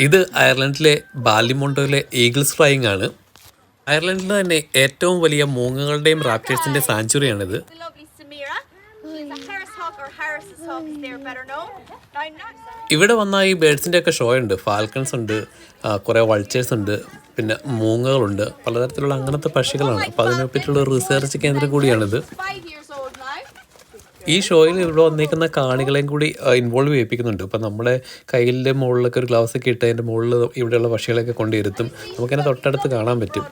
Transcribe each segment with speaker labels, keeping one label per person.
Speaker 1: ഇത് അയർലൻഡിലെ ബാലിമോണ്ടോയിലെ Eagles flying ആണ്. അയർലൻഡിൽ തന്നെ ഏറ്റവും വലിയ മൂങ്ങകളുടെയും റാപ്റ്റേഴ്സിന്റെ സാങ്ച്വറിയാണിത്. ഇവിടെ വന്നാൽ ഈ ബേഡ്സിൻ്റെ ഒക്കെ ഷോ ഉണ്ട്. ഫാൽക്കൺസ് ഉണ്ട്, കുറേ വൾച്ചേഴ്സ് ഉണ്ട്, പിന്നെ മൂങ്ങകളുണ്ട്, പലതരത്തിലുള്ള അങ്ങനത്തെ പക്ഷികളാണ്. അപ്പോൾ അതിനെപ്പറ്റിയുള്ള റിസർച്ച് കേന്ദ്രം കൂടിയാണിത്. ഈ ഷോയിൽ ഇവിടെ വന്നേക്കുന്ന കാണികളെയും കൂടി ഇൻവോൾവ് ചെയ്യിപ്പിക്കുന്നുണ്ട്. ഇപ്പം നമ്മുടെ കയ്യിലെ മുകളിലൊക്കെ ഒരു ഗ്ലൗസ് ഒക്കെ ഇട്ട് അതിൻ്റെ മുകളിൽ ഇവിടെയുള്ള പക്ഷികളൊക്കെ കൊണ്ടിരുത്തും. നമുക്കതിനെ തൊട്ടടുത്ത് കാണാൻ പറ്റും.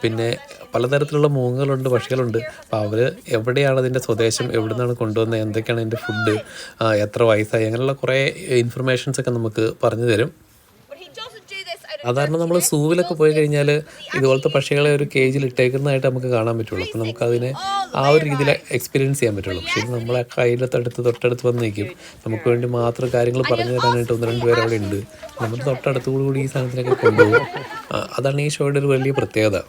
Speaker 1: പിന്നെ പലതരത്തിലുള്ള മൂങ്ങകളുണ്ട്, പക്ഷികളുണ്ട്. അപ്പോൾ അവർ എവിടെയാണ് അതിൻ്റെ സ്വദേശം, എവിടെ നിന്നാണ് കൊണ്ടുവന്നത്, എന്തൊക്കെയാണ് അതിൻ്റെ ഫുഡ്, എത്ര വയസ്സായി, അങ്ങനെയുള്ള കുറേ ഇൻഫർമേഷൻസ് ഒക്കെ നമുക്ക് പറഞ്ഞു തരും. സാധാരണ നമ്മൾ സൂവിലൊക്കെ പോയി കഴിഞ്ഞാൽ ഇതുപോലത്തെ പക്ഷികളെ ഒരു കേജിൽ ഇട്ടേക്കുന്നതായിട്ട് നമുക്ക് കാണാൻ പറ്റുള്ളൂ. അപ്പോൾ നമുക്കതിനെ ആ ഒരു രീതിയിൽ എക്സ്പീരിയൻസ് ചെയ്യാൻ പറ്റുള്ളൂ. പക്ഷേ ഇത് നമ്മളെ തൊട്ടടുത്ത് വന്ന് നിൽക്കും. നമുക്ക് വേണ്ടി മാത്രം കാര്യങ്ങൾ പറഞ്ഞു തരാനായിട്ട് 1-2 പേര് അവിടെ ഉണ്ട്. നമ്മൾ തൊട്ടടുത്തുകൂടി ഈ സാധനത്തിനൊക്കെ കൊണ്ടുപോകും. അതാണ് ഈ ഷോയുടെ ഒരു വലിയ പ്രത്യേകത.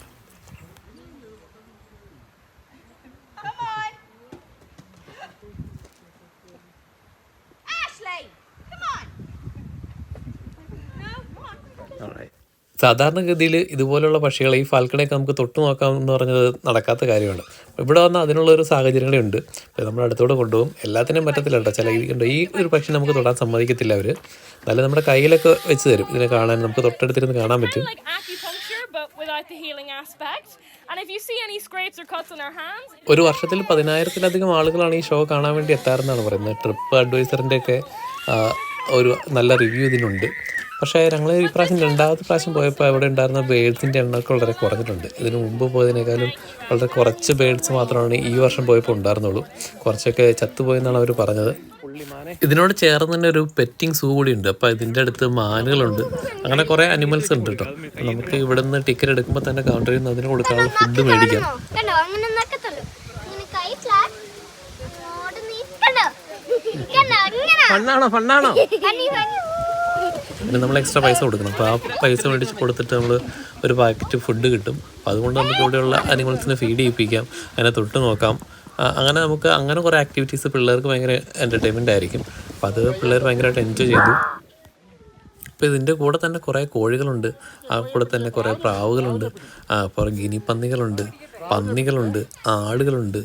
Speaker 1: സാധാരണഗതിയിൽ ഇതുപോലുള്ള പക്ഷികളെ, ഈ ഫാൽക്കണയൊക്കെ നമുക്ക് തൊട്ട് നോക്കാമെന്ന് പറഞ്ഞത് നടക്കാത്ത കാര്യമാണ്. ഇവിടെ വന്നാൽ അതിനുള്ളൊരു സാഹചര്യങ്ങളുണ്ട്. നമ്മൾ അടുത്തോടെ കൊണ്ടുപോകും. എല്ലാത്തിനും പറ്റത്തില്ല കേട്ടോ. ചില ഈ ഒരു പക്ഷി നമുക്ക് തൊടാൻ സമ്മതിക്കത്തില്ല അവർ. നല്ല നമ്മുടെ കയ്യിലൊക്കെ വെച്ച് തരും. ഇതിനെ കാണാൻ നമുക്ക് തൊട്ടടുത്തിരുന്ന് കാണാൻ പറ്റും. ഒരു വർഷത്തിൽ 10,000-ലധികം ആളുകളാണ് ഈ ഷോ കാണാൻ വേണ്ടി എത്താറെന്നാണ് പറയുന്നത്. ട്രിപ്പ് അഡ്വൈസറിൻ്റെ ഒക്കെ ഒരു നല്ല റിവ്യൂ ഇതിനുണ്ട്. പക്ഷേ ഞങ്ങൾ ഈ പ്രാവശ്യം 2ാമത്തെ പ്രാവശ്യം പോയപ്പോൾ അവിടെ ഉണ്ടായിരുന്ന ബേഡ്സിൻ്റെ എണ്ണമൊക്കെ വളരെ കുറഞ്ഞിട്ടുണ്ട്. ഇതിന് മുമ്പ് പോയതിനേക്കാളും വളരെ കുറച്ച് ബേഡ്സ് മാത്രമാണ് ഈ വർഷം പോയപ്പോൾ ഉണ്ടായിരുന്നുള്ളൂ. കുറച്ചൊക്കെ ചത്തുപോയെന്നാണ് അവർ പറഞ്ഞത്. ഇതിനോട് ചേർന്ന് തന്നെ ഒരു പെറ്റിംഗ് സൂ കൂടി ഉണ്ട്. അപ്പോൾ ഇതിൻ്റെ അടുത്ത് മാനുകളുണ്ട്, അങ്ങനെ കുറേ അനിമൽസ് ഉണ്ട് കേട്ടോ. നമുക്ക് ഇവിടെ നിന്ന് ടിക്കറ്റ് എടുക്കുമ്പോൾ തന്നെ കൗണ്ടറിൽ നിന്ന് അതിന് കൊടുക്കാനുള്ള ഫുഡ് മേടിക്കാം. ഫണ്ണാണോ? പിന്നെ നമ്മൾ എക്സ്ട്രാ പൈസ കൊടുക്കണം. അപ്പോൾ ആ പൈസ മേടിച്ച് കൊടുത്തിട്ട് നമ്മൾ ഒരു പാക്കറ്റ് ഫുഡ് കിട്ടും. അപ്പോൾ അതുകൊണ്ട് നമുക്ക് ഇവിടെയുള്ള അനിമൽസിനെ ഫീഡ് ചെയ്യിപ്പിക്കാം, അതിനെ തൊട്ട് നോക്കാം. അങ്ങനെ നമുക്ക് അങ്ങനെ കുറേ ആക്ടിവിറ്റീസ് പിള്ളേർക്ക് ഭയങ്കര എൻ്റർടൈൻമെൻ്റ് ആയിരിക്കും. അപ്പോൾ അത് പിള്ളേർ ഭയങ്കരമായിട്ട് എൻജോയ് ചെയ്തു. അപ്പോൾ ഇതിൻ്റെ കൂടെ തന്നെ കുറേ കോഴികളുണ്ട്, ആ കൂടെ തന്നെ കുറേ പ്രാവുകളുണ്ട്, കുറേ ഗിനിപ്പന്നികളുണ്ട്, പന്നികളുണ്ട്, ആടുകളുണ്ട്,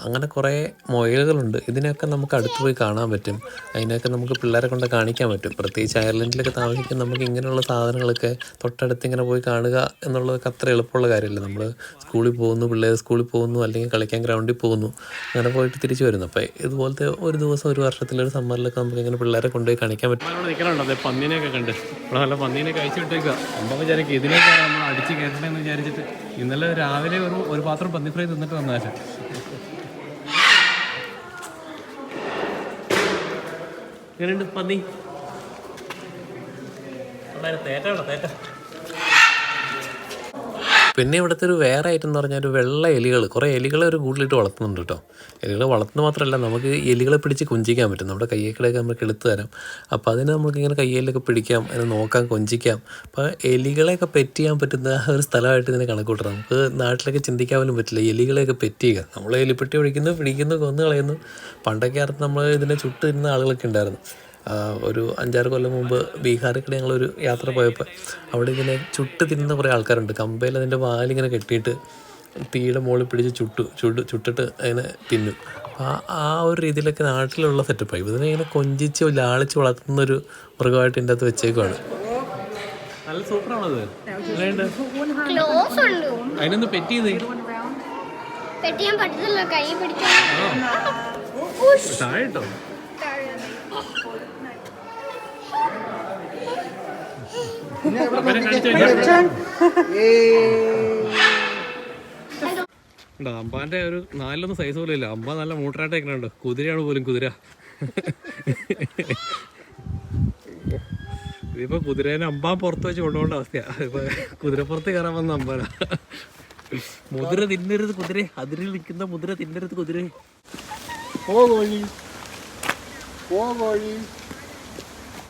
Speaker 1: അങ്ങനെ കുറേ മുയലുകളുണ്ട്. ഇതിനെയൊക്കെ നമുക്ക് അടുത്ത് പോയി കാണാൻ പറ്റും. അതിനൊക്കെ നമുക്ക് പിള്ളേരെ കൊണ്ട് കാണിക്കാൻ പറ്റും. പ്രത്യേകിച്ച് അയർലൻഡിലൊക്കെ താമസിക്കുന്ന നമുക്ക് ഇങ്ങനെയുള്ള സാധനങ്ങളൊക്കെ തൊട്ടടുത്ത് ഇങ്ങനെ പോയി കാണുക എന്നുള്ളതൊക്കെ അത്ര എളുപ്പമുള്ള കാര്യമല്ല. നമ്മൾ സ്കൂളിൽ പോകുന്നു, പിള്ളേർ സ്കൂളിൽ പോകുന്നു, അല്ലെങ്കിൽ കളിക്കാൻ ഗ്രൗണ്ടിൽ പോകുന്നു, അങ്ങനെ പോയിട്ട് തിരിച്ചു വരുന്നു. അപ്പോൾ ഇതുപോലത്തെ ഒരു ദിവസം, ഒരു വർഷത്തിലൊരു സമ്മറിലൊക്കെ നമുക്ക് ഇങ്ങനെ പിള്ളേരെ കൊണ്ടുപോയി കാണിക്കാൻ പറ്റും. നിൽക്കണുണ്ടോ അതെ പന്നീനെയൊക്കെ കണ്ട് ഇവിടെ നല്ല പന്നീനെയൊക്കെ അയച്ചു വിട്ടേക്കുക. അമ്മ വിചാരിക്കും ഇതിനൊക്കെ നമ്മൾ അടിച്ച് കയറ്റണമെന്ന് വിചാരിച്ചിട്ട് ഇന്നലെ രാവിലെ ഒരു പാത്രം പന്നി ഫ്രൈ തിന്നിട്ട് വന്നാല്. എങ്ങനെയുണ്ട് പന്നി? തേറ്റ. പിന്നെ ഇവിടുത്തെ ഒരു വേറെ ഐറ്റം എന്ന് പറഞ്ഞാൽ ഒരു വെള്ള എലികൾ, കുറേ എലികളെ ഒരു കൂടുതലിട്ട് വളർത്തുന്നുണ്ട് കേട്ടോ. എലികളെ വളർത്തുന്നത് മാത്രമല്ല, നമുക്ക് എലികളെ പിടിച്ച് കൊഞ്ചിക്കാൻ പറ്റും. നമ്മുടെ കയ്യേക്കിടയൊക്കെ നമുക്ക് എടുത്തു തരാം. അപ്പോൾ അതിന് നമുക്കിങ്ങനെ കയ്യിലൊക്കെ പിടിക്കാം, അതിനെ നോക്കാം, കൊഞ്ചിക്കാം. അപ്പോൾ എലികളെയൊക്കെ പെറ്റ് ചെയ്യാൻ പറ്റുന്ന ഒരു സ്ഥലമായിട്ട് ഇതിനെ കണക്കൂട്ടണം. നമുക്ക് നാട്ടിലൊക്കെ ചിന്തിക്കാൻ പോലും പറ്റില്ല എലികളെയൊക്കെ പെറ്റ് ചെയ്യുക. നമ്മൾ എലിപ്പെട്ടി പിടിക്കുന്നു, കൊന്നു കളയുന്നു. പണ്ടൊക്കെ ആർത്ത് നമ്മൾ ഇതിനെ ചുട്ട് തിരുന്ന ആളുകളൊക്കെ ഉണ്ടായിരുന്നു. ഒരു 5-6 കൊല്ലം മുമ്പ് ബീഹാറിൽ ഞങ്ങളൊരു യാത്ര പോയപ്പോൾ അവിടെ ഇങ്ങനെ ചുട്ട് തിന്നുന്ന കുറേ ആൾക്കാരുണ്ട്. കമ്പയിൽ അതിൻ്റെ വാലിങ്ങനെ കെട്ടിയിട്ട് തീയുടെ മുകളിൽ പിടിച്ച് ചുട്ടിട്ട് അതിനെ തിന്നും. അപ്പോൾ ആ ഒരു രീതിയിലൊക്കെ നാട്ടിലുള്ള സെറ്റപ്പായി. ഇതിനെ ഇങ്ങനെ കൊഞ്ചിച്ച് ലാളിച്ച് വളർത്തുന്നൊരു മൃഗമായിട്ട് ഇതിൻ്റെ അകത്ത് വെച്ചേക്കുവാണ്. നല്ല സൂപ്പറാണത്. അതിനൊന്ന് പെറ്റ് ചെയ്തേ. താഴെട്ടോ. അമ്പാന്റെ ഒരു 4 സൈസ് പോലും ഇല്ല. അമ്പ നല്ല മൂട്ടറായിട്ട് വെക്കണുണ്ട്. കുതിരയാണ് പോലും കുതിര. ഇതിപ്പോ കുതിരേനെ അമ്പാൻ പുറത്ത് വെച്ച് കൊണ്ടുപോകേണ്ട അവസ്ഥയാ. ഇപ്പൊ കുതിരപ്പുറത്ത് കയറാൻ വന്ന അമ്പാന. മുതിര തിന്നരുത് കുതിര, അതിരിൽ നിൽക്കുന്ന മുതിര തിന്നരുത് കുതിര.